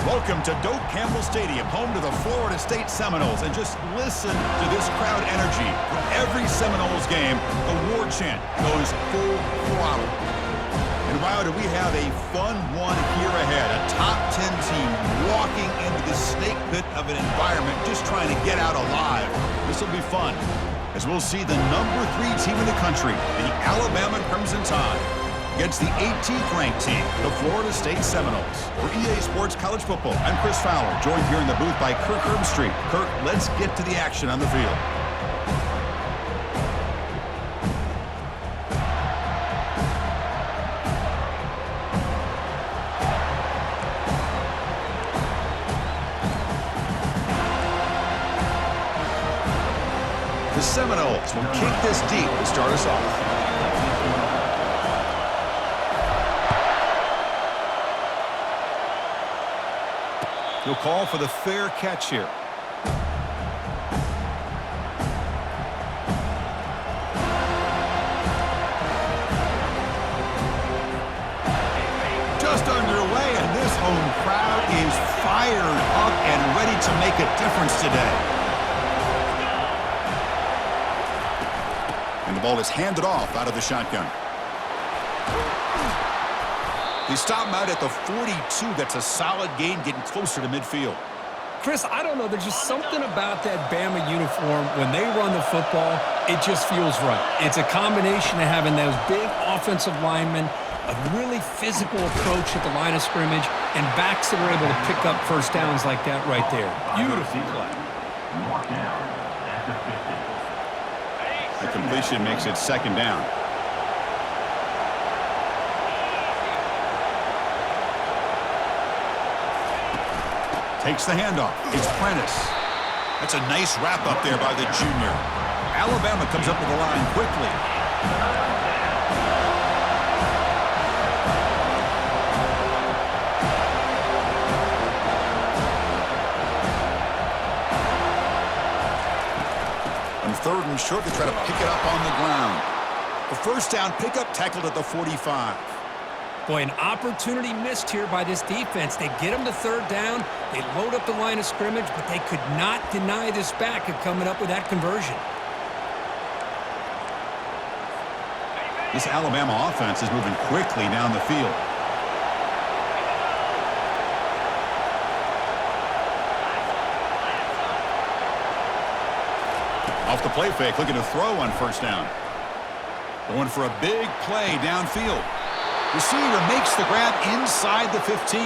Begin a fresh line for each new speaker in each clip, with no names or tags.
Welcome to Doak Campbell Stadium, home to the Florida State Seminoles. And just listen to this crowd energy. For every Seminoles game, the war chant goes full throttle. And wow, do we have a fun one here ahead. A top 10 team walking into the snake pit of an environment just trying to get out alive. This will be fun as we'll see the number 3 team in the country, the Alabama Crimson Tide, against the 18th ranked team, the Florida State Seminoles. For EA Sports College Football, I'm Chris Fowler, joined here in the booth by Kirk Herbstreit. Kirk, let's get to the action on the field. The Seminoles will kick this deep to start us off. He'll call for the fair catch here. Just underway, and this home crowd is fired up and ready to make a difference today. And the ball is handed off out of the shotgun. They stop him out at the 42. That's a solid gain, getting closer to midfield.
Chris, I don't know. There's just something about that Bama uniform. When they run the football, it just feels right. It's a combination of having those big offensive linemen, a really physical approach at the line of scrimmage, and backs that are able to pick up first downs like that right there. Beautiful play.
The completion makes it second down. Takes the handoff. It's Prentice. That's a nice wrap up there by the junior. Alabama comes up to the line quickly. On third and short, they try to pick it up on the ground. The first down pickup tackled at the 45.
Boy, an opportunity missed here by this defense. They get them to third down. They load up the line of scrimmage, but they could not deny this back of coming up with that conversion.
This Alabama offense is moving quickly down the field. Off the play fake, looking to throw on first down. Going for a big play downfield. Receiver makes the grab inside the 15.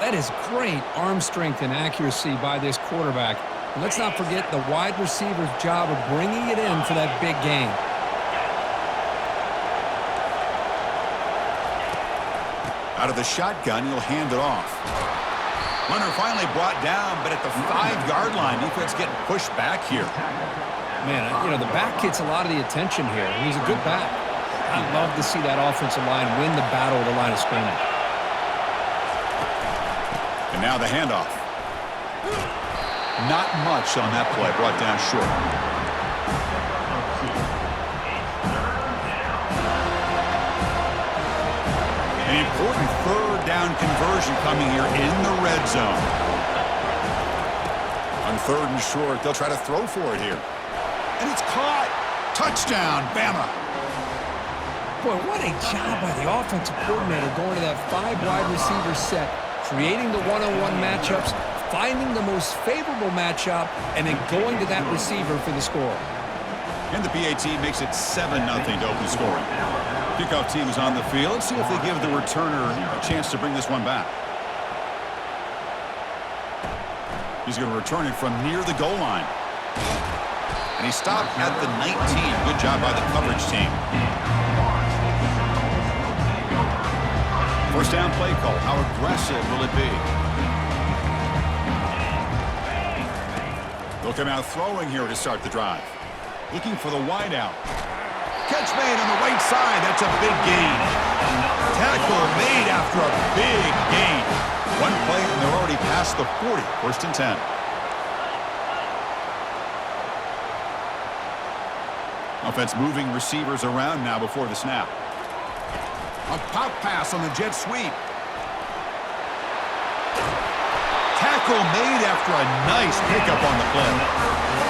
That is great arm strength and accuracy by this quarterback. And let's not forget the wide receiver's job of bringing it in for that big gain.
Out of the shotgun, he'll hand it off. Runner finally brought down, but at the 5-yard line, defense getting pushed back here.
Man, you know, the back gets a lot of the attention here. He's a good back. I love to see that offensive line win the battle of the line of scrimmage.
And now the handoff. Not much on that play, brought down short. An important third down conversion coming here in the red zone. On third and short, they'll try to throw for it here. And it's caught. Touchdown, Bama.
Boy, what a job by the offensive coordinator going to that 5 wide receiver set, creating the one-on-one matchups, finding the most favorable matchup, and then going to that receiver for the score.
And the PAT makes it 7-0 to open scoring. Kickoff team is on the field. Let's see if they give the returner a chance to bring this one back. He's going to return it from near the goal line. And he stopped at the 19. Good job by the coverage team. First down play call. How aggressive will it be? They'll come out throwing here to start the drive. Looking for the wide out. Catch made on the right side. That's a big gain. Tackle made after a big gain. One play, and they're already past the 40. 1st and 10. Offense moving receivers around now before the snap. A pop pass on the jet sweep. Tackle made after a nice pickup on the play.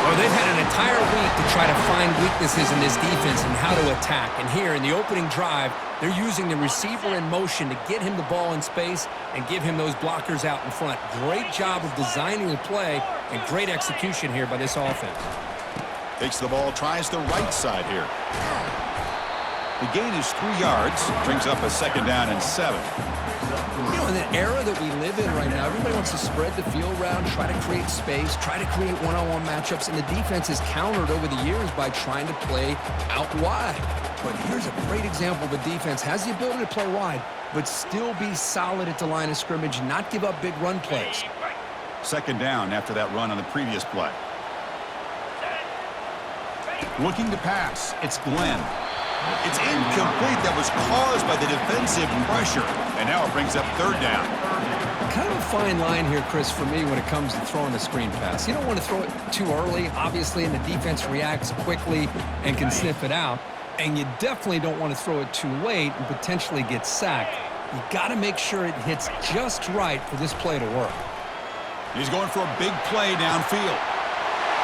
Well, they've had an entire week to try to find weaknesses in this defense and how to attack. And here in the opening drive, they're using the receiver in motion to get him the ball in space and give him those blockers out in front. Great job of designing the play and great execution here by this offense.
Takes the ball, tries the right side here. The gain is 3 yards, brings up a 2nd down and 7.
You know, in the era that we live in right now, everybody wants to spread the field around, try to create space, try to create one-on-one matchups, and the defense has countered over the years by trying to play out wide. But here's a great example of a defense has the ability to play wide, but still be solid at the line of scrimmage, not give up big run plays.
2nd down after that run on the previous play. Looking to pass, it's Glenn. It's incomplete. That was caused by the defensive pressure. And now it brings up 3rd down.
Kind of a fine line here, Chris, for me when it comes to throwing a screen pass. You don't want to throw it too early, obviously, and the defense reacts quickly and can sniff it out. And you definitely don't want to throw it too late and potentially get sacked. You got to make sure it hits just right for this play to work.
He's going for a big play downfield.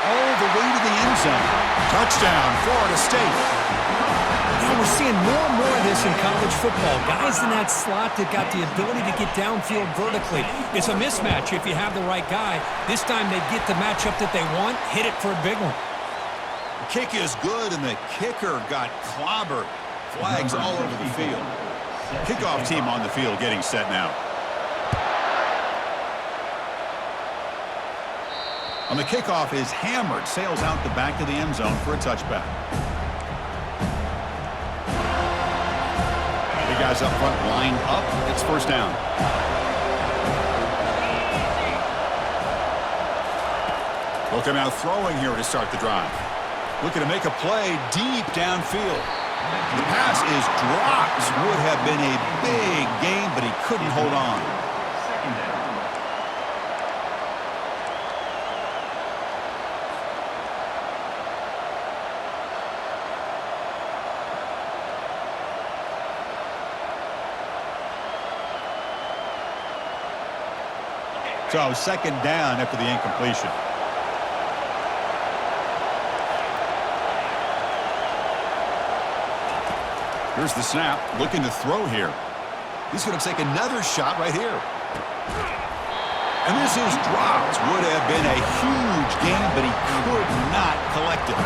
All the way to the end zone. Touchdown, Florida State.
Now we're seeing more and more of this in college football. Guys in that slot that got the ability to get downfield vertically. It's a mismatch if you have the right guy. This time they get the matchup that they want, hit it for a big one.
The kick is good, and the kicker got clobbered. Flags all over the field. Kickoff team on the field getting set now. On the kickoff is hammered, sails out the back of the end zone for a touchback. The guys up front lined up. It's 1st down. Looking out throwing here to start the drive. Looking to make a play deep downfield. The pass is dropped. Would have been a big gain, but he couldn't hold on. So 2nd down after the incompletion. Here's the snap, looking to throw here. He's going to take another shot right here. And this is dropped. Would have been a huge gain, but he could not collect it.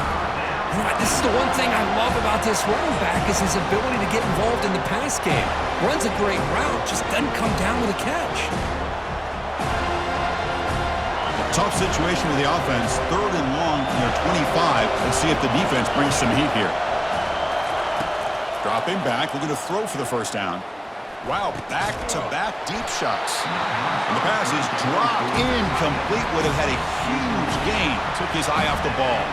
This is the one thing I love about this running back is his ability to get involved in the pass game. Runs a great route, just doesn't come down with a catch.
Tough situation with the offense. 3rd and long from their 25. Let's see if the defense brings some heat here. Dropping back, looking to throw for the 1st down. Wow, back-to-back deep shots. And the pass is dropped. Incomplete. Would have had a huge gain. Took his eye off the ball.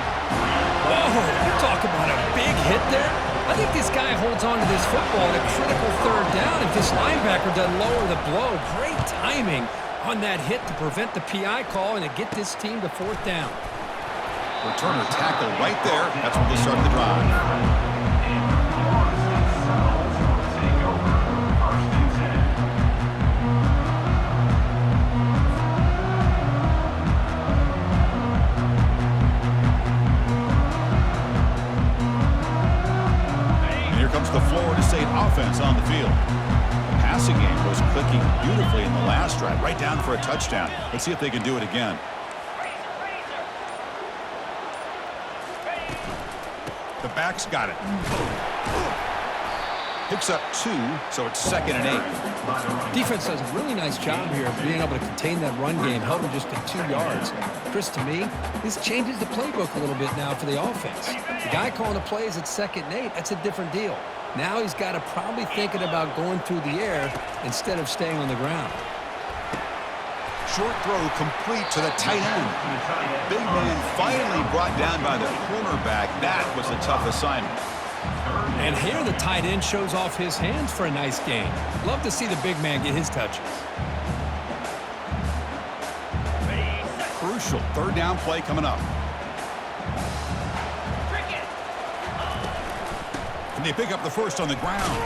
Whoa, talk about a big hit there. I think this guy holds on to this football at a critical 3rd down if this linebacker doesn't lower the blow. Great timing on that hit to prevent the PI call and to get this team to 4th down.
Returner tackle right there. That's when they start the drive. And here comes the Florida State offense on the field. Passing game was clicking beautifully in the last drive, right down for a touchdown. Let's see if they can do it again. The back's got it. Picks up 2, so it's 2nd and 8.
Defense does a really nice job here of being able to contain that run game, held them just to 2 yards. Chris, to me, this changes the playbook a little bit now for the offense. The guy calling the plays at 2nd and 8, that's a different deal. Now he's got to probably thinking about going through the air instead of staying on the ground.
Short throw complete to the tight end. Big man finally brought down by the cornerback. That was a tough assignment.
And here the tight end shows off his hands for a nice gain. Love to see the big man get his touches.
Crucial third down play coming up. And they pick up the first on the ground.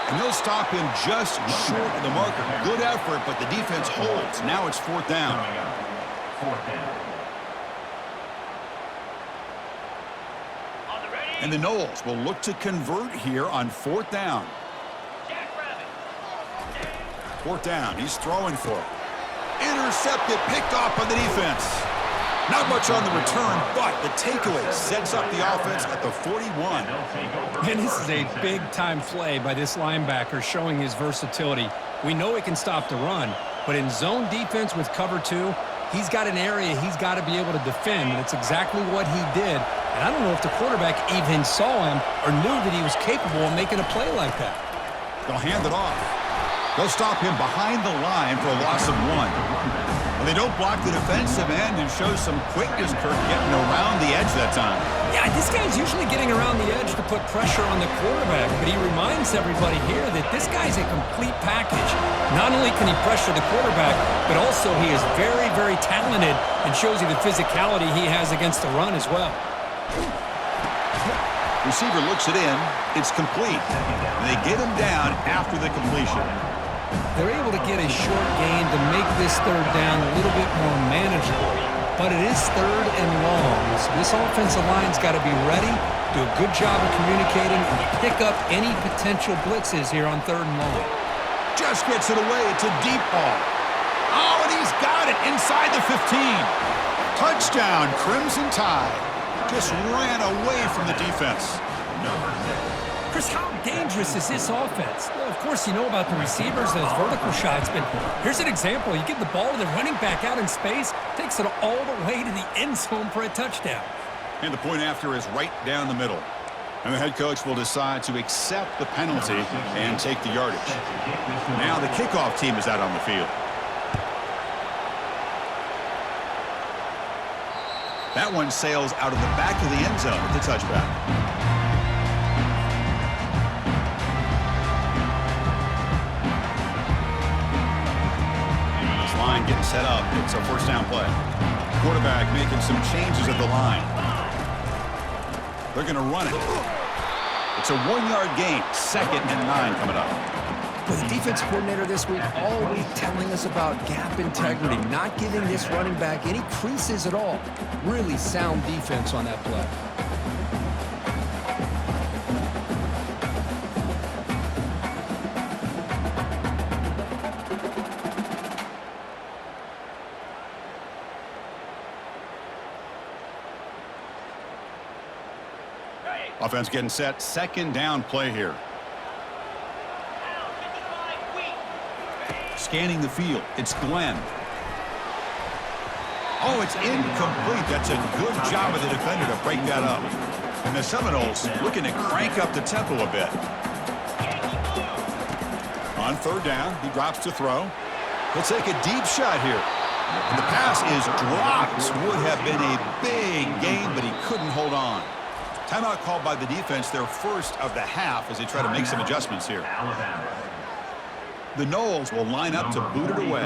And they'll stop him just short of the marker. Good effort, but the defense holds. Now it's fourth down. And the Noles will look to convert here on fourth down. Fourth down, he's throwing for it. Intercepted, picked off by the defense. Not much on the return, but the takeaway sets up the offense at the 41.
And this is a big-time play by this linebacker showing his versatility. We know he can stop the run, but in zone defense with cover two, he's got an area he's got to be able to defend, and it's exactly what he did. And I don't know if the quarterback even saw him or knew that he was capable of making a play like that.
They'll hand it off. They'll stop him behind the line for a loss of 1. And they don't block the defensive end and show some quickness, Kirk, getting around the edge that time.
Yeah, this guy's usually getting around the edge to put pressure on the quarterback, but he reminds everybody here that this guy's a complete package. Not only can he pressure the quarterback, but also he is very, very talented and shows you the physicality he has against the run as well.
Receiver looks it in. It's complete. And they get him down after the completion.
They're able to get a short gain to make this third down a little bit more manageable. But it is third and long, so this offensive line's got to be ready, do a good job of communicating, and pick up any potential blitzes here on third and long.
Just gets it away. It's a deep ball. Oh, and he's got it inside the 15. Touchdown, Crimson Tide. Just ran away from the defense.
Chris, how dangerous is this offense? Well, of course, you know about the receivers, those vertical shots, but here's an example. You give the ball to the running back out in space, takes it all the way to the end zone for a touchdown.
And the point after is right down the middle. And the head coach will decide to accept the penalty and take the yardage. Now the kickoff team is out on the field. That one sails out of the back of the end zone with the touchback. Line getting set up. It's a first down play. Quarterback making some changes at the line. They're going to run it. It's a 1-yard gain. 2nd and 9 coming up.
Well, the defense coordinator this week all week telling us about gap integrity, not giving this running back any creases at all. Really sound defense on that play.
Offense getting set. 2nd down play here. Scanning the field. It's Glenn. Oh, it's incomplete. That's a good job of the defender to break that up. And the Seminoles looking to crank up the tempo a bit. On 3rd down, he drops to throw. He'll take a deep shot here. And the pass is dropped. Would have been a big gain, but he couldn't hold on. Timeout called by the defense, their first of the half, as they try to make some adjustments here. The Noles will line up to boot it away.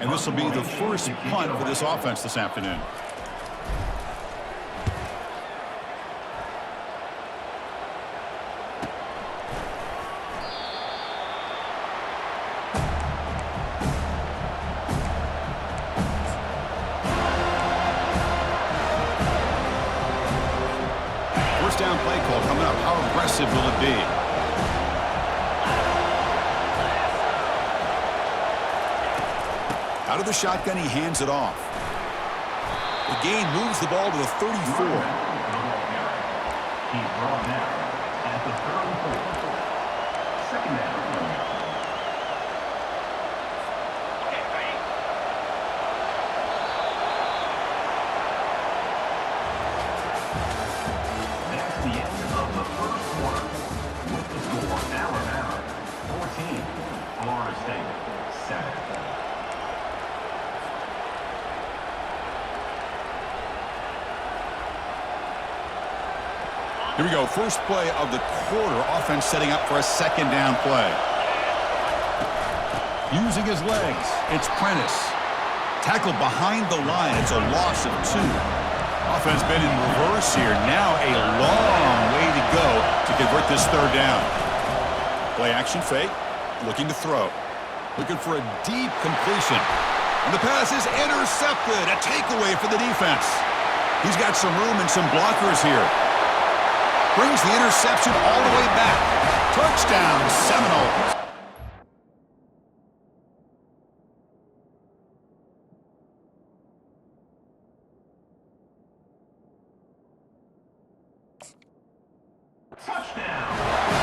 And this will be the first punt for this offense this afternoon. First down play call coming up. How aggressive will it be? Out of the shotgun, he hands it off. The gain moves the ball to the 34.
He's brought down at the 34. 2nd down. That's the end of the first quarter. With the score, Alabama 14, Florida State 7.
Here we go, first play of the quarter. Offense setting up for a second down play. Using his legs, it's Prentice. Tackled behind the line. It's a loss of 2. Offense been in reverse here. Now a long way to go to convert this third down. Play action fake. Looking to throw. Looking for a deep completion. And the pass is intercepted. A takeaway for the defense. He's got some room and some blockers here. Brings the interception all the way back. Touchdown, Seminoles.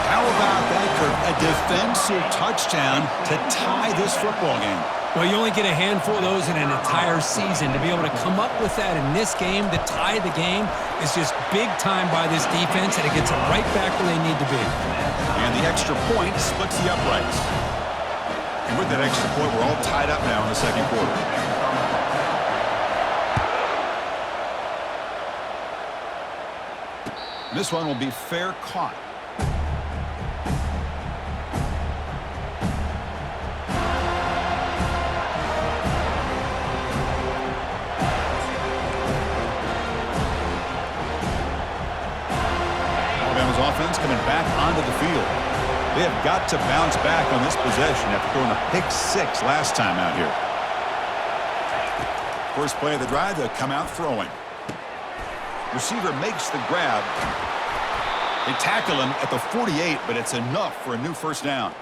How about that, Kirk? A defensive touchdown to tie this football game.
Well, you only get a handful of those in an entire season. To be able to come up with that in this game, to tie the game, is just big time by this defense, and it gets them right back where they need to be.
And the extra point splits the uprights. And with that extra point, we're all tied up now in the second quarter. This one will be fair caught. Alabama's offense coming back onto the field. They have got to bounce back on this possession after throwing a pick 6 last time out here. First play of the drive, they'll come out throwing. Receiver makes the grab. They tackle him at the 48, but it's enough for a new first down.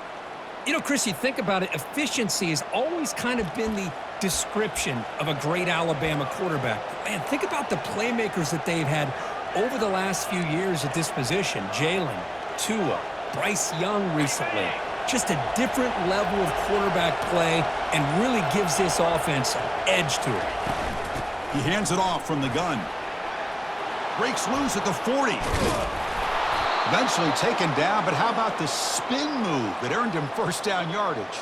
You know, Chris, you think about it, efficiency has always kind of been the description of a great Alabama quarterback. Man, think about the playmakers that they've had over the last few years at this position. Jalen, Tua, Bryce Young recently. Just a different level of quarterback play and really gives this offense an edge to it.
He hands it off from the gun. Breaks loose at the 40. Eventually taken down, but how about the spin move that earned him first down yardage?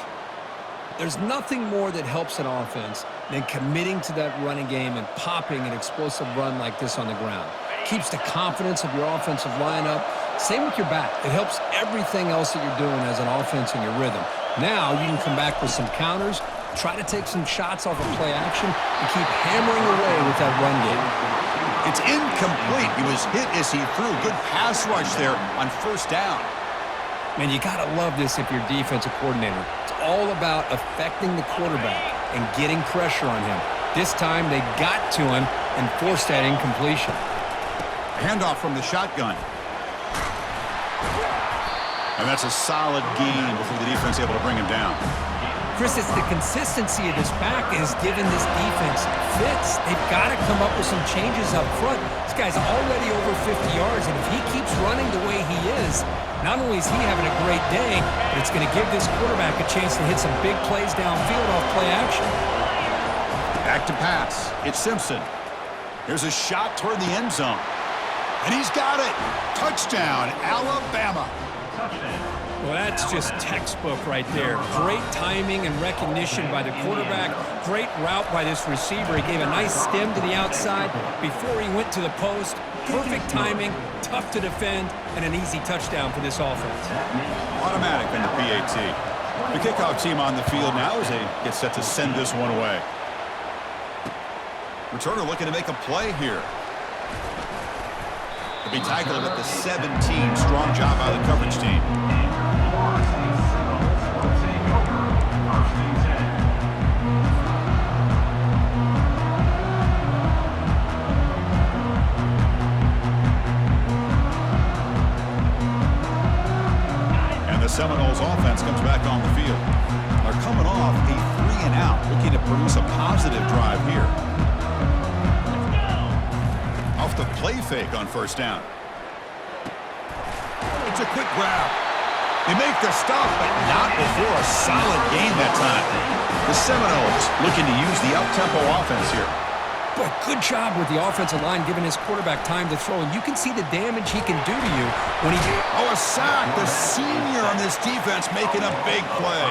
There's nothing more that helps an offense than committing to that running game and popping an explosive run like this on the ground. Keeps the confidence of your offensive lineup. Same with your back. It helps everything else that you're doing as an offense in your rhythm. Now you can come back with some counters, try to take some shots off of play action, and keep hammering away with that run game.
It's incomplete. He was hit as he threw. Good pass rush there on first down.
Man, you got to love this if you're a defensive coordinator. It's all about affecting the quarterback and getting pressure on him. This time they got to him and forced that incompletion.
Handoff from the shotgun. And that's a solid gain before the defense able to bring him down.
Chris, it's the consistency of this back is giving this defense fits. They've got to come up with some changes up front. This guy's already over 50 yards, and if he keeps running the way he is, not only is he having a great day, but it's going to give this quarterback a chance to hit some big plays downfield off play action.
Back to pass. It's Simpson. Here's a shot toward the end zone. And he's got it. Touchdown, Alabama.
Well, that's just textbook right there. Great timing and recognition by the quarterback. Great route by this receiver. He gave a nice stem to the outside before he went to the post. Perfect timing, tough to defend, and an easy touchdown for this offense.
Automatic in the PAT. The kickoff team on the field now as they get set to send this one away. Returner looking to make a play here. To be tackled at the 17. Strong job by the coverage team. And the Seminoles offense comes back on the field. They're coming off a 3-and-out, looking to produce a positive drive here. Off the play fake on first down. It's a quick grab. They make the stop, but not before a solid gain that time. The Seminoles looking to use the up-tempo offense here.
Boy, good job with the offensive line giving his quarterback time to throw. And you can see the damage he can do to you when he...
Oh, a sack. The senior on this defense making a big play.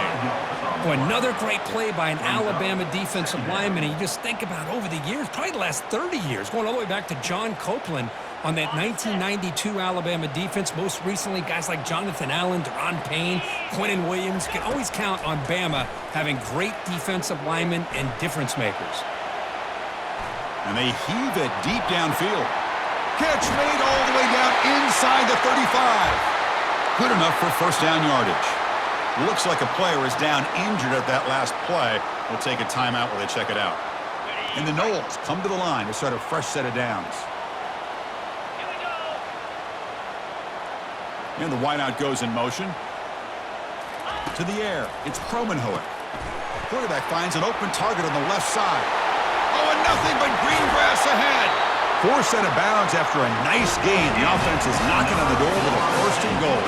Boy, another great play by an Alabama defensive lineman. And you just think about over the years, probably the last 30 years, going all the way back to John Copeland, on that 1992 Alabama defense. Most recently, guys like Jonathan Allen, Deron Payne, Quentin Williams. You can always count on Bama having great defensive linemen and difference makers.
And they heave it deep downfield. Catch made all the way down inside the 35. Good enough for first down yardage. Looks like a player is down injured at that last play. We'll take a timeout while they check it out. And the Noles come to the line to start a fresh set of downs. And the wideout goes in motion. To the air, it's Kromenhoek. Quarterback finds an open target on the left side. Oh, and nothing but green grass ahead. Forced out of bounds after a nice gain. The offense is knocking on the door with a first and goal.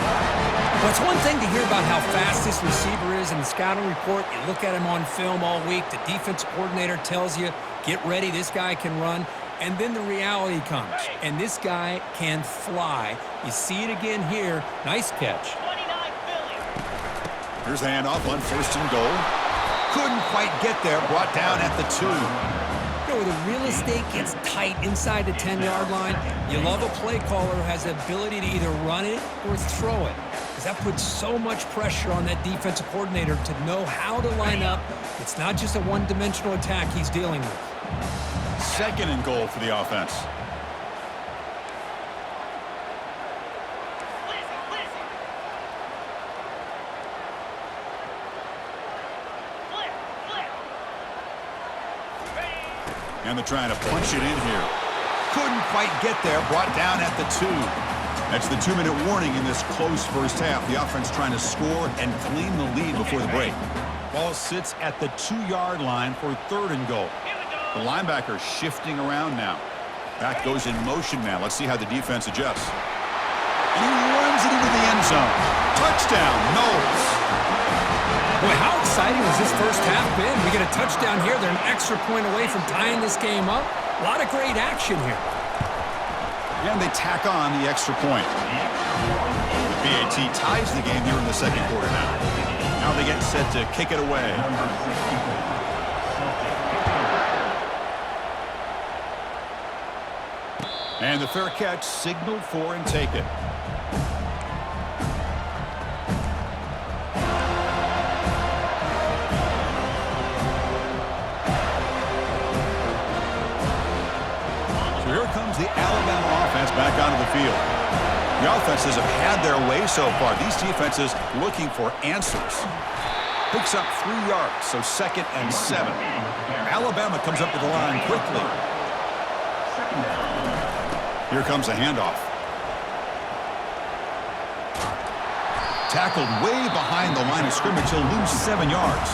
Well, it's one thing to hear about how fast this receiver is in the scouting report. You look at him on film all week. The defense coordinator tells you, get ready, this guy can run. And then the reality comes, and this guy can fly. You see it again here. Nice catch.
Here's the handoff on first and goal. Couldn't quite get there. Brought down at the 2.
You know, where the real estate gets tight inside the 10-yard line, you love a play caller who has the ability to either run it or throw it. Because that puts so much pressure on that defensive coordinator to know how to line up. It's not just a one-dimensional attack he's dealing with.
Second and goal for the offense. And they're trying to punch it in here. Couldn't quite get there. Brought down at the 2. That's the 2-minute warning in this close first half. The offense trying to score and claim the lead before the break. Ball sits at the 2-yard line for third and goal. The linebacker shifting around now. Back goes in motion now. Let's see how the defense adjusts. And he runs it into the end zone. Touchdown, Noles.
Boy, how exciting has this first half been? We get a touchdown here. They're an extra point away from tying this game up. A lot of great action here.
And they tack on the extra point. The BAT ties the game here in the second quarter now. Now they get set to kick it away. And the fair catch signaled for and taken. So here comes the Alabama offense back onto the field. The offenses have had their way so far. These defenses looking for answers. Picks up 3 yards, so 2nd and 7. Alabama comes up to the line quickly. Here comes a handoff. Tackled way behind the line of scrimmage. He'll lose 7 yards.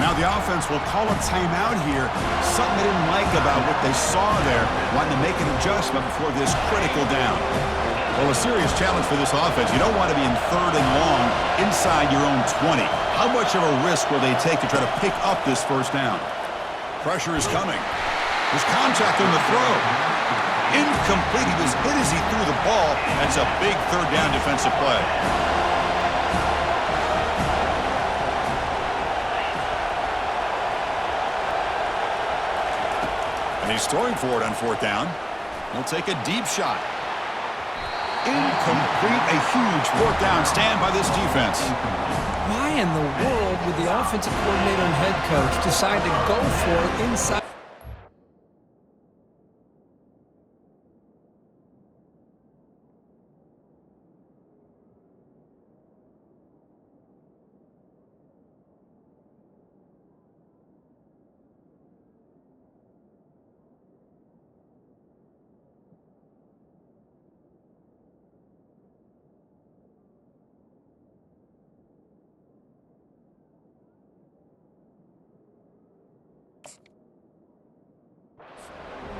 Now the offense will call a timeout here. Something they didn't like about what they saw there. Wanting to make an adjustment before this critical down. Well, a serious challenge for this offense. You don't want to be in 3rd and long inside your own 20. How much of a risk will they take to try to pick up this first down? Pressure is coming. There's contact on the throw. Incomplete. He was hit as he threw the ball. That's a big 3rd down defensive play. And he's throwing for it on 4th down. He'll take a deep shot. Incomplete. A huge 4th down stand by this defense.
Why in the world would the offensive coordinator and head coach decide to go for it inside?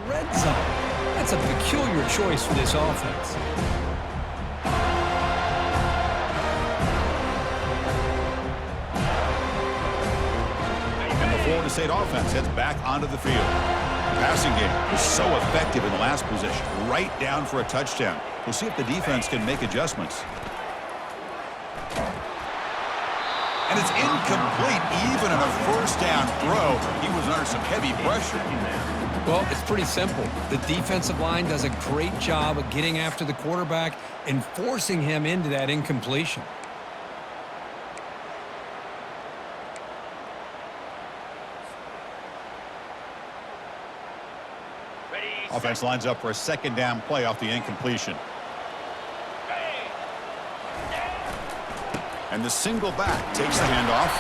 Red zone. That's a peculiar choice for this offense.
And the Florida State offense heads back onto the field. The passing game was so effective in the last possession, right down for a touchdown. We'll see if the defense can make adjustments. And And it's incomplete. Even in a first down throw, he was under some heavy pressure.
Well, it's pretty simple. The defensive line does a great job of getting after the quarterback and forcing him into that incompletion.
Offense lines up for a second down play off the incompletion. And the single back takes the handoff.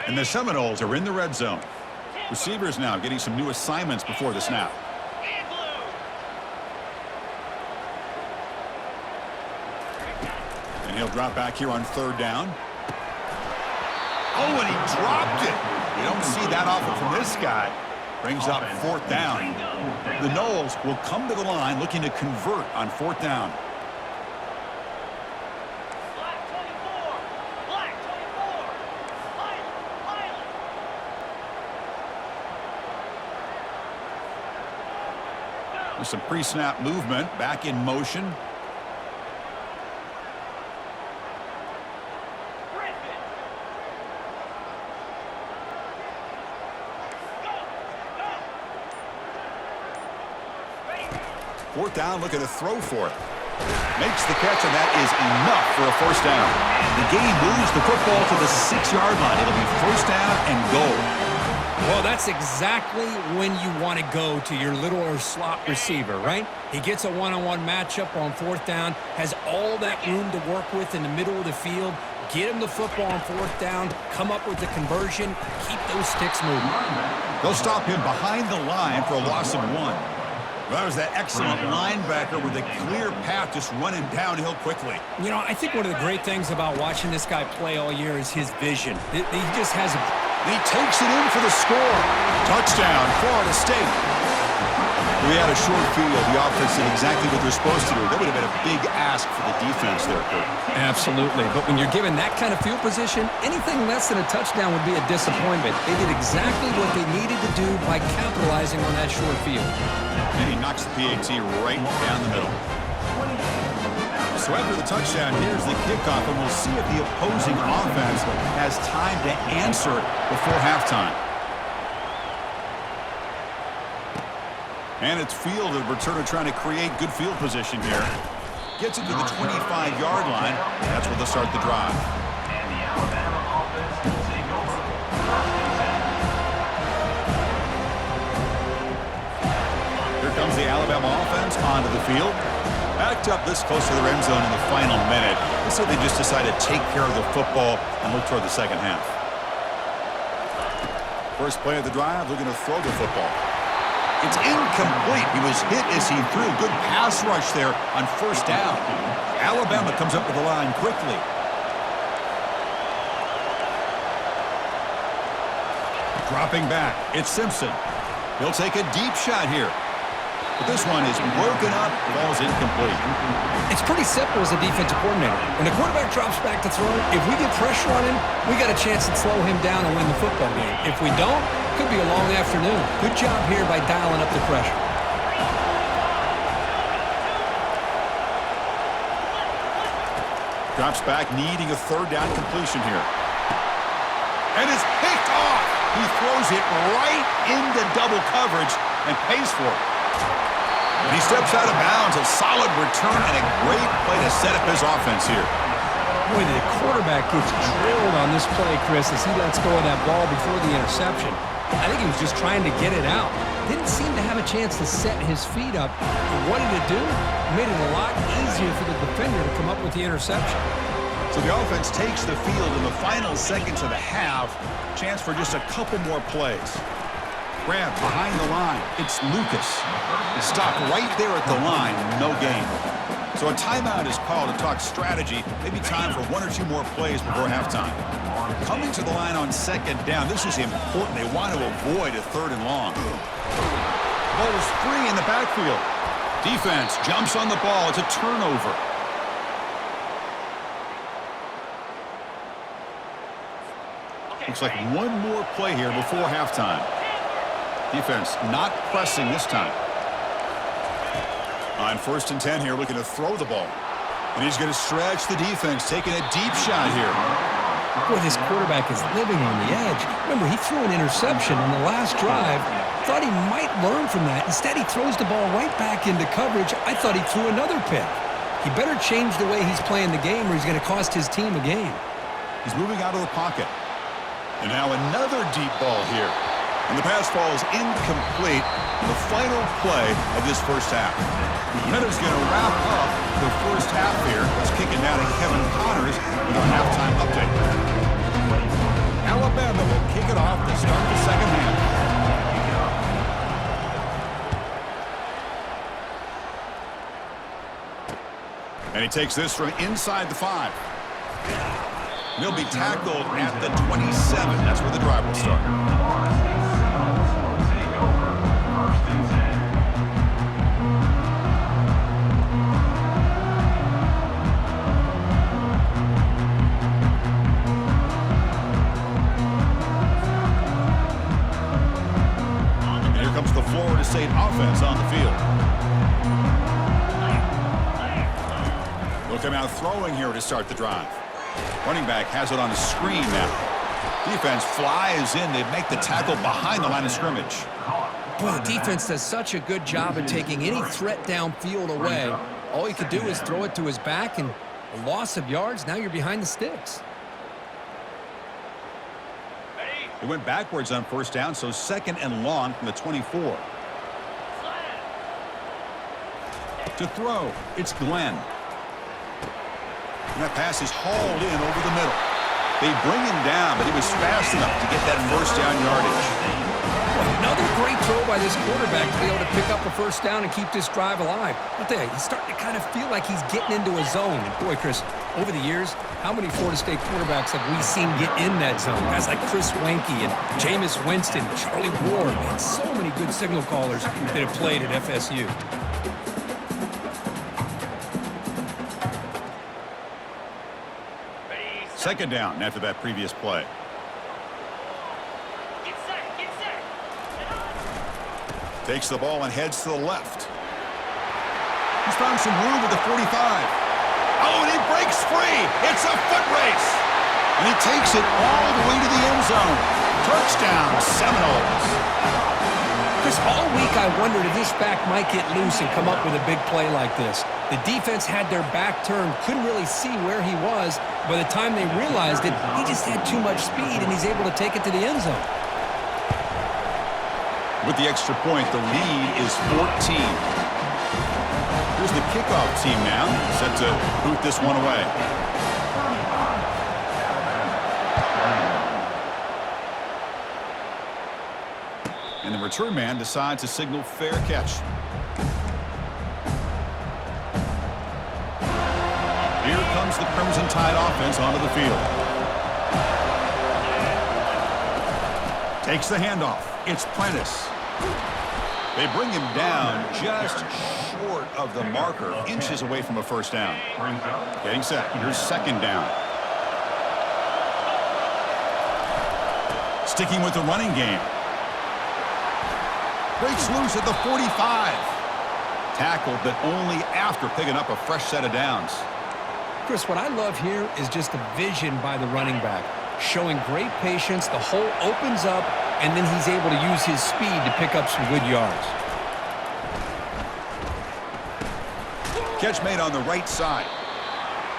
And the Seminoles are in the red zone. Receivers now getting some new assignments before the snap. And he'll drop back here on third down. Oh, and he dropped it. You don't see that often from this guy. Brings up fourth down. The Noles will come to the line looking to convert on fourth down. Some pre-snap movement, back in motion. Fourth down, looking to throw for it. Makes the catch, and that is enough for a first down. The game moves the football to the 6-yard line. It'll be first down and goal.
Well, that's exactly when you want to go to your little or slot receiver, right? He gets a one-on-one matchup on fourth down, has all that room to work with in the middle of the field. Get him the football on fourth down, come up with the conversion, keep those sticks moving.
They'll stop him behind the line for a loss of 1. That was that excellent linebacker with a clear path just running downhill quickly.
You know, I think one of the great things about watching this guy play all year is his vision. He just has a...
He takes it in for the score. Touchdown, Florida State. We had a short field. The offense did exactly what they're supposed to do. That would have been a big ask for the defense there, Kurt.
Absolutely. But when you're given that kind of field position, anything less than a touchdown would be a disappointment. They did exactly what they needed to do by capitalizing on that short field.
And he knocks the PAT right down the middle. So after the touchdown, here's the kickoff, and we'll see if the opposing offense has time to answer before halftime. And it's field, the returner trying to create good field position here. Gets it to the 25-yard line. That's where they'll start the drive.
And the Alabama offense will take over.
Here comes the Alabama offense onto the field. Backed up this close to the end zone in the final minute. So they just decided to take care of the football and look toward the second half. First play of the drive, looking to throw the football. It's incomplete. He was hit as he threw. Good pass rush there on first down. Alabama comes up to the line quickly. Dropping back, it's Simpson. He'll take a deep shot here. But this one is broken up, falls incomplete.
It's pretty simple as a defensive coordinator. When the quarterback drops back to throw, if we get pressure on him, we got a chance to slow him down and win the football game. If we don't, could be a long afternoon. Good job here by dialing up the pressure.
Drops back, needing a third down completion here. And it's picked off. He throws it right into double coverage and pays for it. And he steps out of bounds, a solid return and a great play to set up his offense here.
Boy, the quarterback gets drilled on this play, Chris, as he lets go of that ball before the interception. I think he was just trying to get it out. Didn't seem to have a chance to set his feet up. But what did it do? It made it a lot easier for the defender to come up with the interception.
So the offense takes the field in the final seconds of the half. Chance for just a couple more plays. Grab behind the line. It's Lucas. He stopped right there at the line. No gain. So a timeout is called to talk strategy. Maybe time for one or two more plays before halftime. Coming to the line on second down. This is important. They want to avoid a third and long. Ball is free in the backfield. Defense jumps on the ball. It's a turnover. Looks like one more play here before halftime. Defense not pressing this time. On 1st and 10 here, looking to throw the ball. And he's going to stretch the defense, taking a deep shot here.
Boy, this quarterback is living on the edge. Remember, he threw an interception on the last drive. Thought he might learn from that. Instead, he throws the ball right back into coverage. I thought he threw another pick. He better change the way he's playing the game or he's going to cost his team a game.
He's moving out of the pocket. And now another deep ball here. And the pass falls incomplete. The final play of this first half. That is going to wrap up the first half here. Let's kick it now to Kevin Connors with our halftime update. Alabama will kick it off to start the second half. And he takes this from inside the 5. He'll be tackled at the 27. That's where the drive will start. And here comes the Florida State offense on the field. They'll come out throwing here to start the drive. Running back has it on the screen now. Defense flies in. They make the tackle behind the line of scrimmage.
Boy, the defense does such a good job of taking any threat downfield away. All you could do is throw it to his back, and a loss of yards, now you're behind the sticks.
It went backwards on 1st down, so 2nd and long from the 24. To throw, it's Glenn. And that pass is hauled in over the middle. They bring him down, but he was fast enough to get that 1st down yardage.
Another great throw by this quarterback to be able to pick up a 1st down and keep this drive alive. I'll tell you, he's starting to kind of feel like he's getting into a zone. And boy, Chris, over the years, how many Florida State quarterbacks have we seen get in that zone? Guys like Chris Wenke and Jameis Winston, Charlie Ward, man, so many good signal callers that have played at FSU.
Second down after that previous play. Takes the ball and heads to the left. He's found some room with the 45. Oh, and he breaks free. It's a foot race. And he takes it all the way to the end zone. Touchdown, Seminoles.
Chris, all week I wondered if this back might get loose and come up with a big play like this. The defense had their back turned, couldn't really see where he was. By the time they realized it, he just had too much speed, and he's able to take it to the end zone.
With the extra point, the lead is 14. Here's the kickoff team now, set to boot this one away. And the return man decides to signal fair catch. Here comes the Crimson Tide offense onto the field. Takes the handoff. It's Prentice. They bring him down just short of the marker, inches away from a 1st down. Getting set. Here's 2nd down. Sticking with the running game. Breaks loose at the 45. Tackled, but only after picking up a fresh set of downs.
Chris, what I love here is just the vision by the running back. Showing great patience, the hole opens up, and then he's able to use his speed to pick up some good yards.
Catch made on the right side.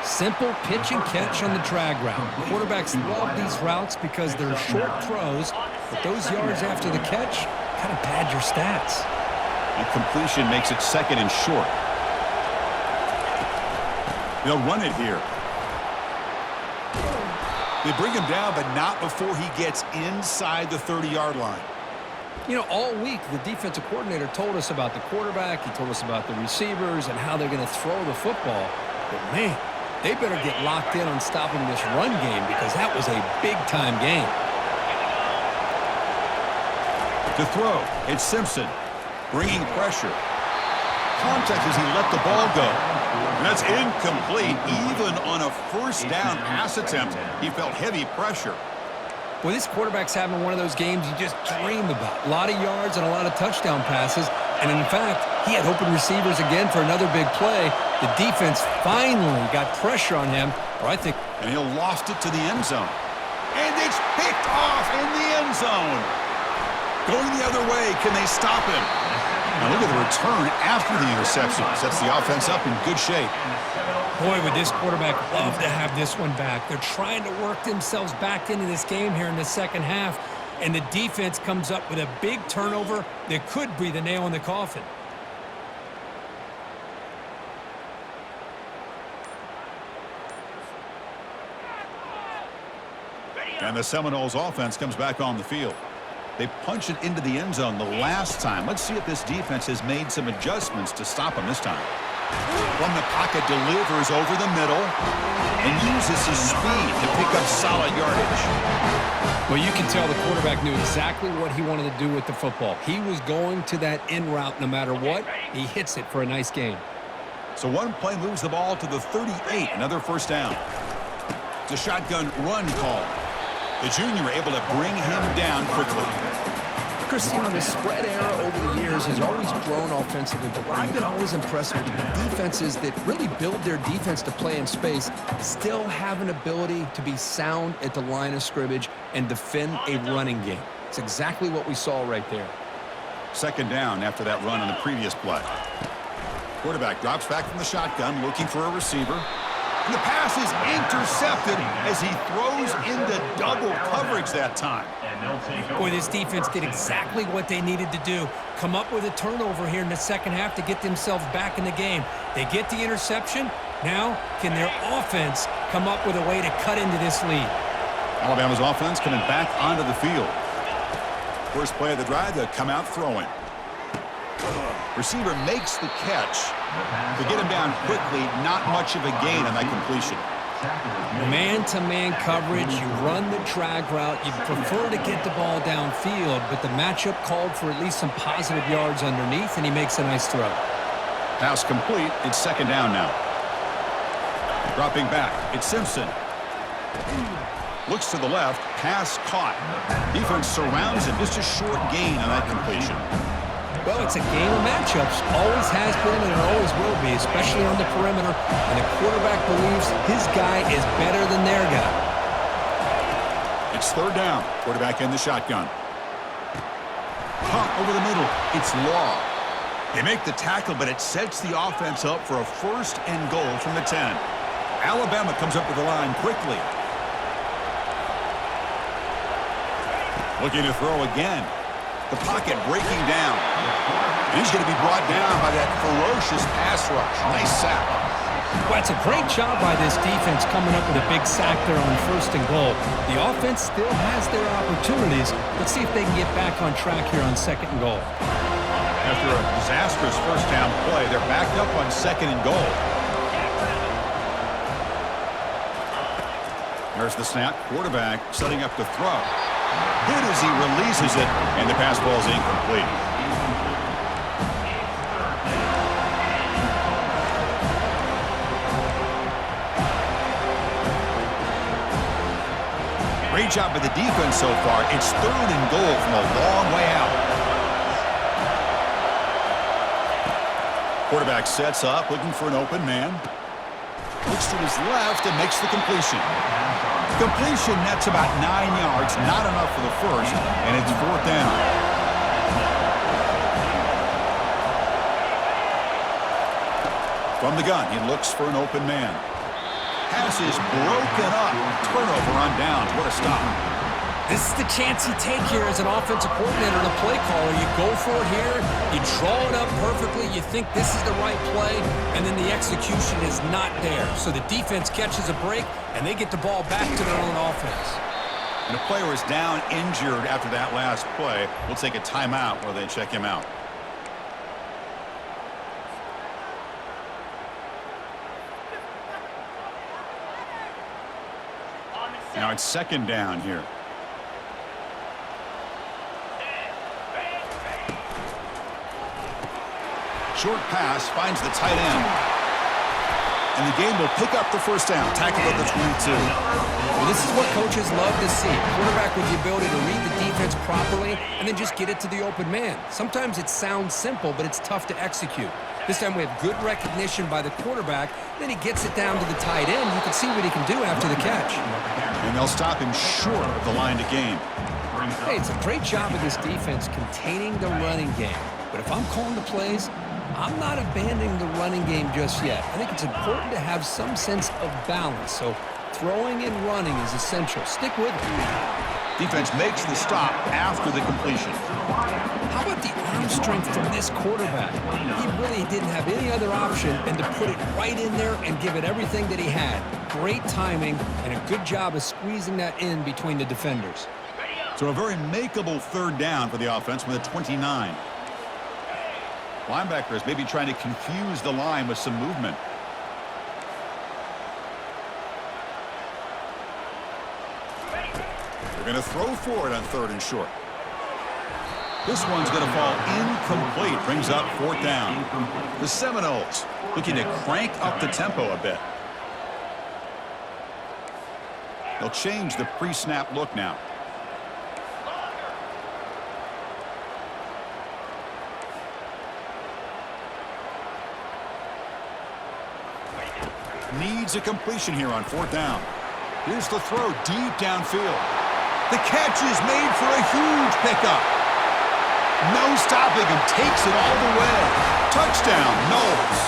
Simple pitch and catch on the drag route. Quarterbacks love these routes because they're short throws, but those yards after the catch kind of pad your stats.
And completion makes it 2nd and short. They'll run it here. They bring him down, but not before he gets inside the 30-yard line.
You know, all week, the defensive coordinator told us about the quarterback. He told us about the receivers and how they're going to throw the football. But, man, they better get locked in on stopping this run game because that was a big-time game.
To throw, it's Simpson, bringing pressure. Contact as he let the ball go. And that's incomplete. Even on a 1st down pass attempt, he felt heavy pressure.
Well, this quarterback's having one of those games you just dream about. A lot of yards and a lot of touchdown passes. And in fact, he had open receivers again for another big play. The defense finally got pressure on him, or I think...
And he'll loft it to the end zone. And it's picked off in the end zone. Going the other way, can they stop him? Now look at the return after the interception. Sets the offense up in good shape.
Boy, would this quarterback love to have this one back. They're trying to work themselves back into this game here in the second half, and the defense comes up with a big turnover that could be the nail in the coffin.
And the Seminoles offense comes back on the field. They punched it into the end zone the last time. Let's see if this defense has made some adjustments to stop them this time. From the pocket, delivers over the middle and uses his speed to pick up solid yardage.
Well, you can tell the quarterback knew exactly what he wanted to do with the football. He was going to that in route no matter what. He hits it for a nice gain.
So one play moves the ball to the 38, another first down. It's a shotgun run call. The junior able to bring him down quickly.
Christine, the spread era over the years has always grown offensively, but what I've been always impressed with the defenses that really build their defense to play in space still have an ability to be sound at the line of scrimmage and defend a running game. It's exactly what we saw right there.
Second down after that run on the previous play. Quarterback drops back from the shotgun, looking for a receiver. And the pass is intercepted as he throws into double coverage that time.
Boy, this defense did exactly what they needed to do. Come up with a turnover here in the second half to get themselves back in the game. They get the interception. Now, can their offense come up with a way to cut into this lead?
Alabama's offense coming back onto the field. First play of the drive, they'll come out throwing. Receiver makes the catch. To get him down quickly, not much of a gain on that completion.
Man-to-man coverage, you run the drag route. You prefer to get the ball downfield, but the matchup called for at least some positive yards underneath, and he makes a nice throw.
Pass complete. It's second down now. Dropping back, it's Simpson. Looks to the left, pass caught. Defense surrounds him, just a short gain on that completion.
Well, it's a game of matchups. Always has been and it always will be, especially on the perimeter. And the quarterback believes his guy is better than their guy.
It's third down. Quarterback in the shotgun. Pump over the middle. It's Law. They make the tackle, but it sets the offense up for a first and goal from the 10. Alabama comes up to the line quickly. Looking to throw again. The pocket breaking down. And he's going to be brought down by that ferocious pass rush. Nice sack.
Well, it's a great job by this defense coming up with a big sack there on first and goal. The offense still has their opportunities. Let's see if they can get back on track here on second and goal.
After a disastrous first down play, they're backed up on second and goal. There's the snap. Quarterback setting up to throw. Hit as he releases it, and the pass ball is incomplete. Great job by the defense so far. It's third and goal from a long way out. Quarterback sets up, looking for an open man. Looks to his left and makes the completion. Completion nets about 9 yards, not enough for the first, and it's fourth down. From the gun, he looks for an open man. Pass is broken up. Turnover on downs. What a stop.
This is the chance you take here as an offensive coordinator and a play caller. You go for it here, you draw it up perfectly, you think this is the right play, and then the execution is not there. So the defense catches a break, and they get the ball back to their own offense.
And a player is down injured after that last play. We'll take a timeout while they check him out. Now it's second down here. Short pass finds the tight end. and the game will pick up the first down. Tackle at the 22.
Well, this is what coaches love to see. Quarterback with the ability to read the defense properly and then just get it to the open man. Sometimes it sounds simple, but it's tough to execute. This time we have good recognition by the quarterback. Then he gets it down to the tight end. You can see what he can do after the catch.
And they'll stop him short of the line to gain.
Hey, it's a great job of this defense containing the running game. But if I'm calling the plays, I'm not abandoning the running game just yet. I think it's important to have some sense of balance. So throwing and running is essential. Stick with it.
Defense makes the stop after the completion.
How about the arm strength from this quarterback? He really didn't have any other option than to put it right in there and give it everything that he had. Great timing and a good job of squeezing that in between the defenders.
So a very makeable third down for the offense with a 29. Linebackers maybe trying to confuse the line with some movement. They're going to throw for it on 3rd and short. This one's going to fall incomplete. Brings up 4th down. The Seminoles looking to crank up the tempo a bit. They'll change the pre-snap look now. Needs a completion here on 4th down. Here's the throw deep downfield. The catch is made for a huge pickup. No stopping him. Takes it all the way. Touchdown, Knowles.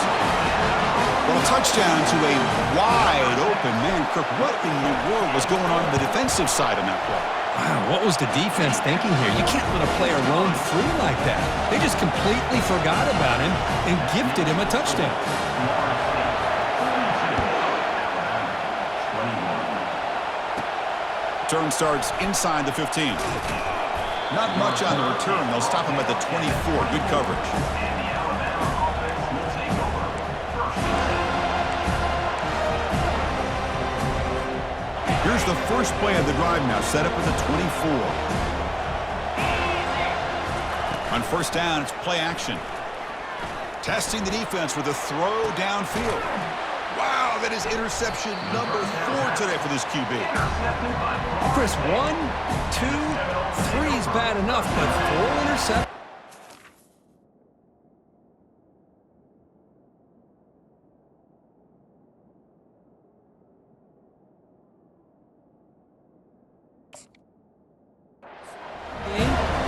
Well, a touchdown to a wide open man. Kirk, what in the world was going on the defensive side on that play?
Wow, what was the defense thinking here? You can't let a player roam free like that. They just completely forgot about him and gifted him a touchdown.
Turn starts inside the 15. Not much on the return. They'll stop him at the 24. Good coverage. Here's the first play of the drive now. Set up at the 24. On 1st down, it's play action. Testing the defense with a throw downfield. Wow, that is interception number 4 today for this QB.
Chris, 1, 2, 3 is bad enough, but 4 interceptions.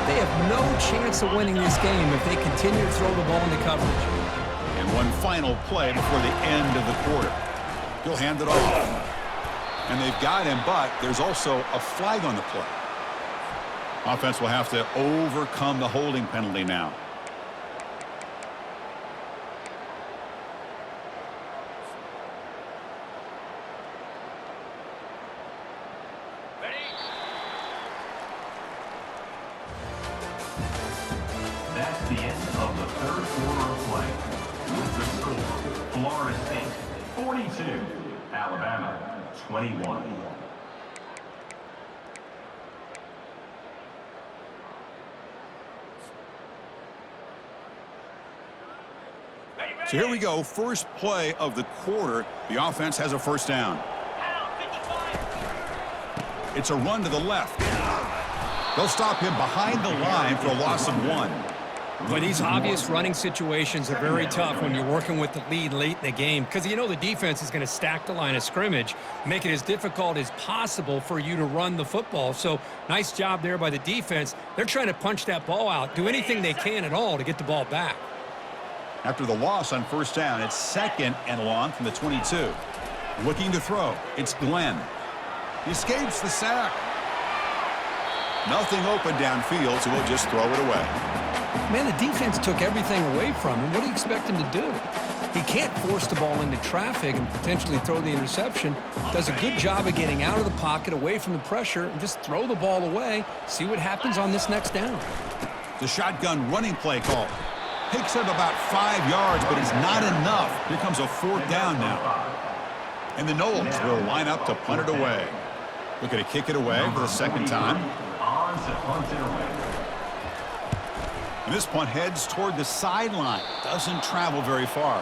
They have no chance of winning this game if they continue to throw the ball into coverage.
And one final play before the end of the quarter. He'll hand it off. And they've got him, but there's also a flag on the play. Offense will have to overcome the holding penalty now.
That's the end of the 3rd quarter of play. With the score, Florida State 42, Alabama 21.
So here we go. First play of the quarter. The offense has a 1st down. It's a run to the left. They'll stop him behind the line for a loss of 1.
But these obvious running situations are very tough when you're working with the lead late in the game because you know the defense is going to stack the line of scrimmage, make it as difficult as possible for you to run the football. So nice job there by the defense. They're trying to punch that ball out, do anything they can at all to get the ball back.
After the loss on 1st down, it's 2nd and long from the 22. Looking to throw. It's Glenn. He escapes the sack. Nothing open downfield, so he'll just throw it away.
Man, the defense took everything away from him. What do you expect him to do? He can't force the ball into traffic and potentially throw the interception. Does a good job of getting out of the pocket, away from the pressure, and just throw the ball away. See what happens on this next down.
The shotgun running play call. Takes him about 5 yards, but it's not enough. Here comes a 4th down now. And the Knowles will line up to punt it away. Looking to kick it away for the 2nd time. And this punt heads toward the sideline. Doesn't travel very far.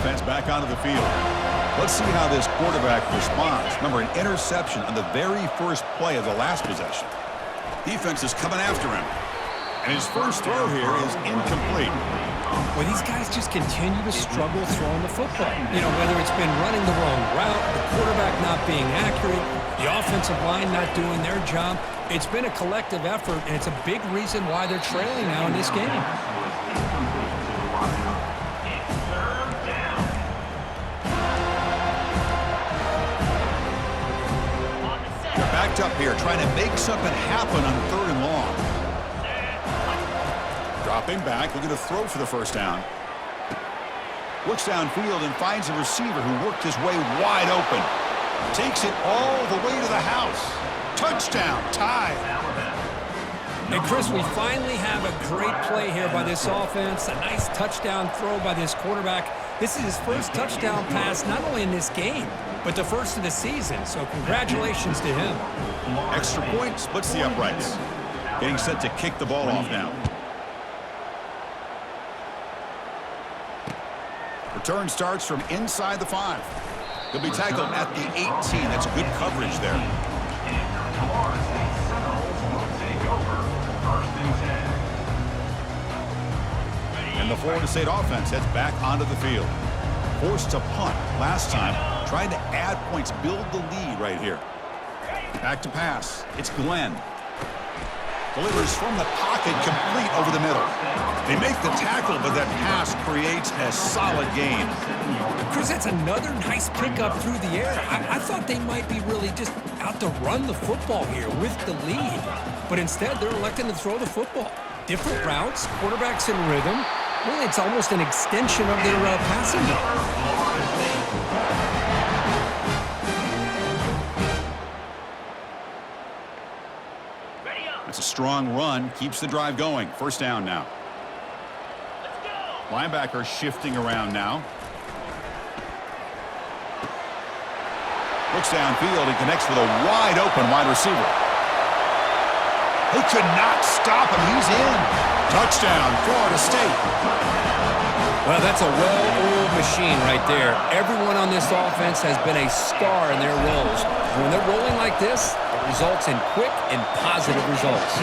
offense back onto the field. Let's see how this quarterback responds. Remember, an interception on the very first play of the last possession. Defense is coming after him. And his first throw here is incomplete.
Well, these guys just continue to struggle throwing the football. You know, whether it's been running the wrong route, the quarterback not being accurate, the offensive line not doing their job. It's been a collective effort, and it's a big reason why they're trailing now in this game.
They're backed up here, trying to make something happen on 3rd and long. Dropping back, looking to throw for the first down. Looks downfield and finds a receiver who worked his way wide open. Takes it all the way to the house. Touchdown, tie.
And Chris, we finally have a great play here by this offense. A nice touchdown throw by this quarterback. This is his first touchdown pass, not only in this game, but the first of the season. So congratulations to him.
Extra point splits the uprights. Getting set to kick the ball off now. Return starts from inside the 5. He'll be tackled at the 18. That's good coverage there. And the Florida State offense heads back onto the field. Forced to punt last time. Trying to add points, build the lead right here. Back to pass. It's Glenn. Delivers from the pocket, complete over the middle. They make the tackle, but that pass creates a solid gain.
Chris, that's another nice pickup through the air. I thought they might be really just out to run the football here with the lead. But instead, they're electing to throw the football. Different routes, quarterbacks in rhythm. Really, it's almost an extension of their passing game.
It's a strong run, keeps the drive going. First down now. Linebacker shifting around now. Looks downfield and connects with a wide open wide receiver. He could not stop him. He's in. Touchdown, Florida State.
Well, that's a well-oiled machine right there. Everyone on this offense has been a star in their roles. When they're rolling like this, it results in quick and positive results.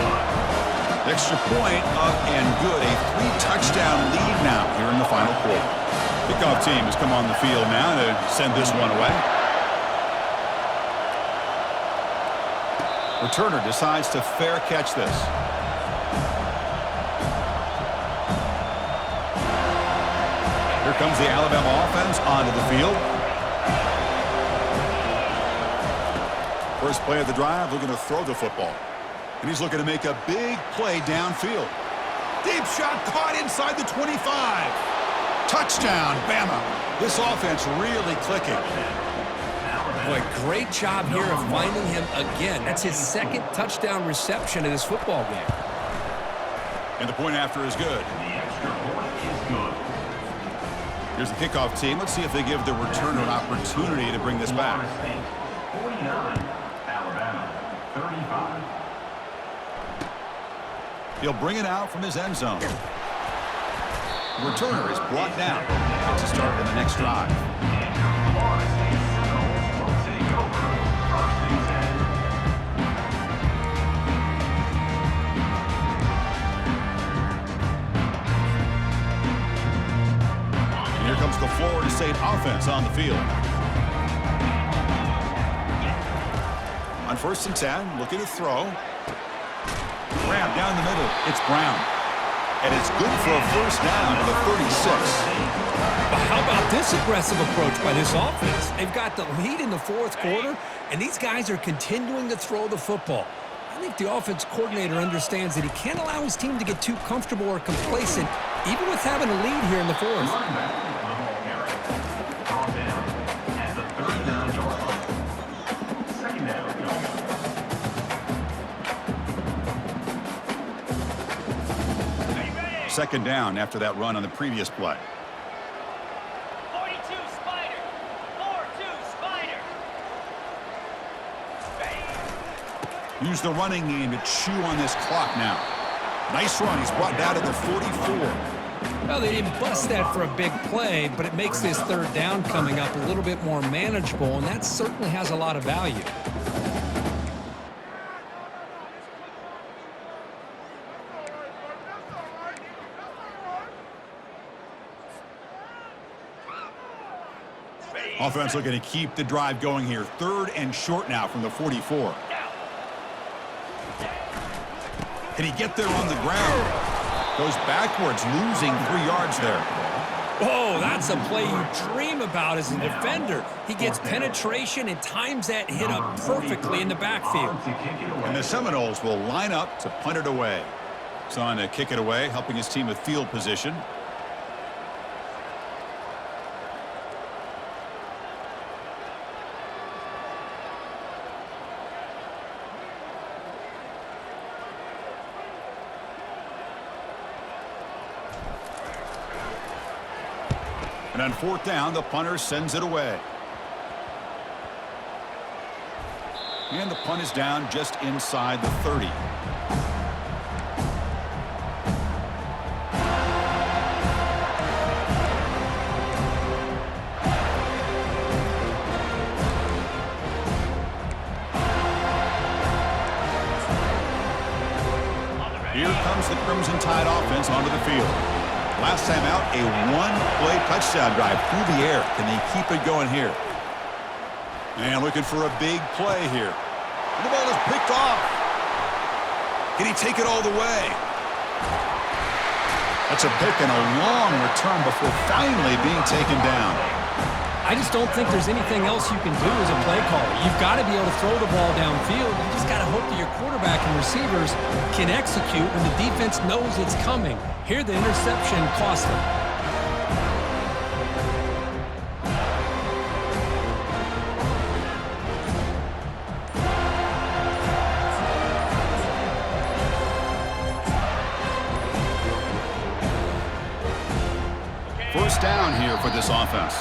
Extra point up and good. A 3-touchdown lead now here in the final quarter. Kickoff team has come on the field now to send this one away. Returner decides to fair catch this. Here comes the Alabama offense onto the field. First play of the drive, looking to throw the football. And he's looking to make a big play downfield. Deep shot caught inside the 25. Touchdown, Bama. This offense really clicking.
Boy, great job here of finding him again. That's his second touchdown reception in this football game.
And the point after is good. Here's the kickoff team. Let's see if they give the returner an opportunity to bring this back.
49, Alabama, 35.
He'll bring it out from his end zone. The returner is brought down. Gets a start in the next drive. And here comes the Florida State offense on the field. On 1st and 10, looking to throw. Grab down the middle. It's Brown. And it's good for a first down to the 36.
But how about this aggressive approach by this offense? They've got the lead in the 4th quarter, and these guys are continuing to throw the football. I think the offense coordinator understands that he can't allow his team to get too comfortable or complacent, even with having a lead here in the 4th.
Second down after that run on the previous play.
42 Spider. 4-2 Spider.
Use the running game to chew on this clock now. Nice run. He's brought down to the 44.
Well, they didn't bust that for a big play, but it makes this third down coming up a little bit more manageable, and that certainly has a lot of value.
Offense looking to keep the drive going here. 3rd and short now from the 44. Can he get there on the ground? Goes backwards, losing 3 yards there.
Whoa, that's a play you dream about as a defender. He gets penetration and times that hit up perfectly in the backfield.
And the Seminoles will line up to punt it away. It's on to kick it away, helping his team with field position. And on 4th down, the punter sends it away. And the punt is down just inside the 30. Here comes the Crimson Tide offense onto the field. Last time out, a 1-play touchdown drive through the air. Can they keep it going here? And looking for a big play here. The ball is picked off. Can he take it all the way? That's a pick and a long return before finally being taken down.
I just don't think there's anything else you can do as a play caller. You've got to be able to throw the ball downfield. You just got to hope that your quarterback and receivers can execute when the defense knows it's coming. Here, the interception cost them.
First down here for this offense.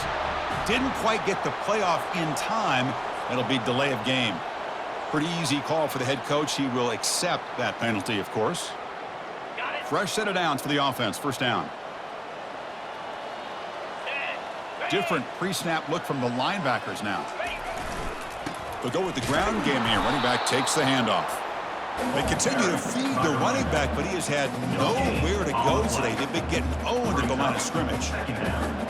Didn't quite get the playoff in time. It'll be delay of game. Pretty easy call for the head coach. He will accept that penalty, of course. Fresh set of downs for the offense. First down. Different pre-snap look from the linebackers now. They'll go with the ground game here. Running back takes the handoff. They continue to feed the running back, but he has had nowhere to go today. They've been getting owned at the line of scrimmage.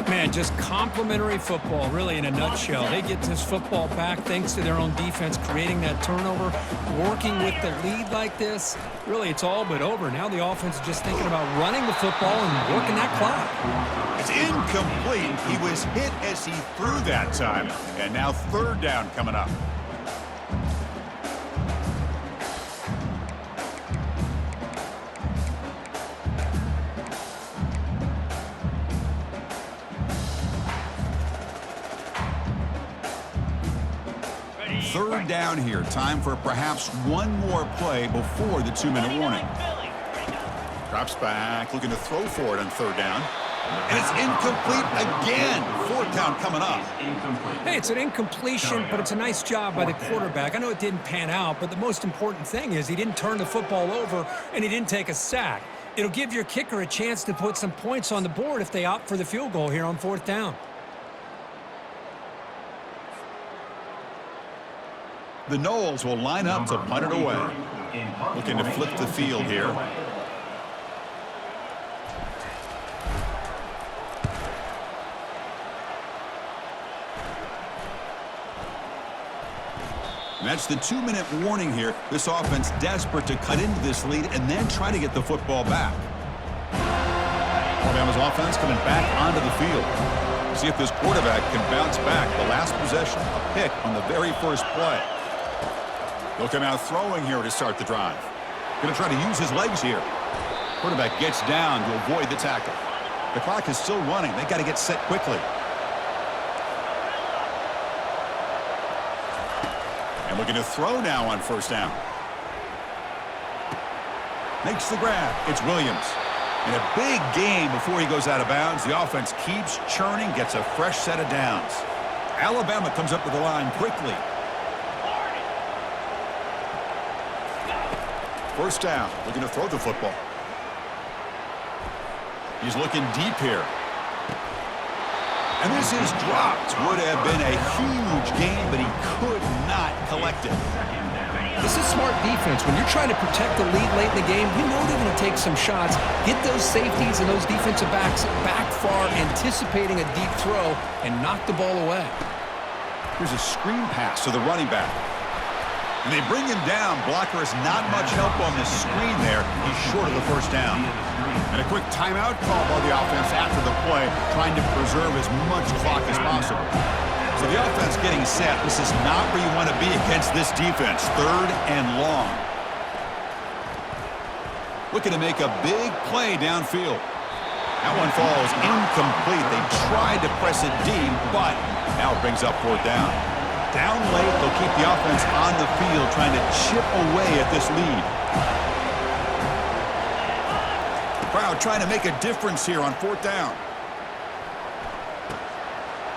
Man, just complimentary football, really, in a nutshell. They get this football back thanks to their own defense, creating that turnover, working with the lead like this. Really, it's all but over. Now the offense is just thinking about running the football and working that clock.
It's incomplete. He was hit as he threw that time. And now 3rd down coming up. Third down here. Time for perhaps one more play before the 2-minute warning. Drops back, looking to throw for it on 3rd down. And it's incomplete again. 4th down coming up.
Hey, it's an incompletion, but it's a nice job by the quarterback. I know it didn't pan out, but the most important thing is he didn't turn the football over and he didn't take a sack. It'll give your kicker a chance to put some points on the board if they opt for the field goal here on 4th down.
The Noles will line up to punt it away. Looking to flip the field here. And that's the 2-minute warning here. This offense desperate to cut into this lead and then try to get the football back. Alabama's offense coming back onto the field. See if this quarterback can bounce back. The last possession, a pick on the very first play. He'll come out throwing here to start the drive. Going to try to use his legs here. Quarterback gets down to avoid the tackle. The clock is still running. They got to get set quickly. And looking to throw now on 1st down. Makes the grab. It's Williams. And a big gain before he goes out of bounds. The offense keeps churning, gets a fresh set of downs. Alabama comes up to the line quickly. 1st down, looking to throw the football. He's looking deep here. And this is dropped. Would have been a huge gain, but he could not collect it.
This is smart defense. When you're trying to protect the lead late in the game, you know they're going to take some shots, get those safeties and those defensive backs back far, anticipating a deep throw, and knock the ball away.
Here's a screen pass to the running back. And they bring him down. Blocker has not much help on the screen there. He's short of the first down. And a quick timeout call by the offense after the play, trying to preserve as much clock as possible. So the offense getting set. This is not where you want to be against this defense. 3rd and long. Looking to make a big play downfield. That one falls incomplete. They tried to press it deep, but now it brings up 4th down. Down late, they'll keep the offense on the field, trying to chip away at this lead. Crowd trying to make a difference here on 4th down.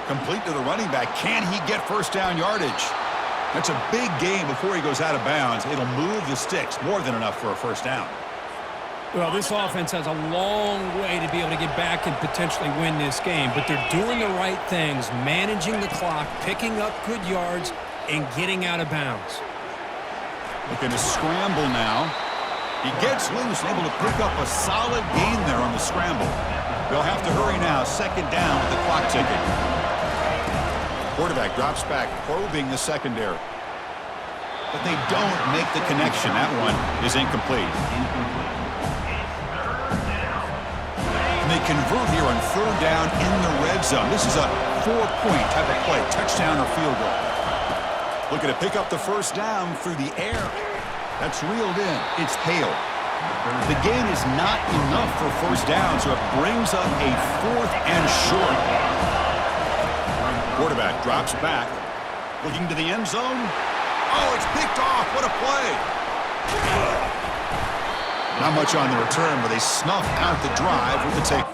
Complete to the running back. Can he get first down yardage? That's a big gain before he goes out of bounds. It'll move the sticks. More than enough for a first down.
Well, this offense has a long way to be able to get back and potentially win this game, but they're doing the right things, managing the clock, picking up good yards, and getting out of bounds.
Looking to scramble now. He gets loose, able to pick up a solid gain there on the scramble. They'll have to hurry now. 2nd down with the clock ticking. Quarterback drops back, probing the secondary. But they don't make the connection. That one is incomplete. And they convert here on 3rd down in the red zone. This is a 4-point type of play, touchdown or field goal. Looking to pick up the first down through the air. That's reeled in. It's Hale. The gain is not enough for first down, so it brings up a 4th and short. Quarterback drops back, looking to the end zone. Oh, it's picked off. What a play. Not much on the return, but they snuff out the drive with the take.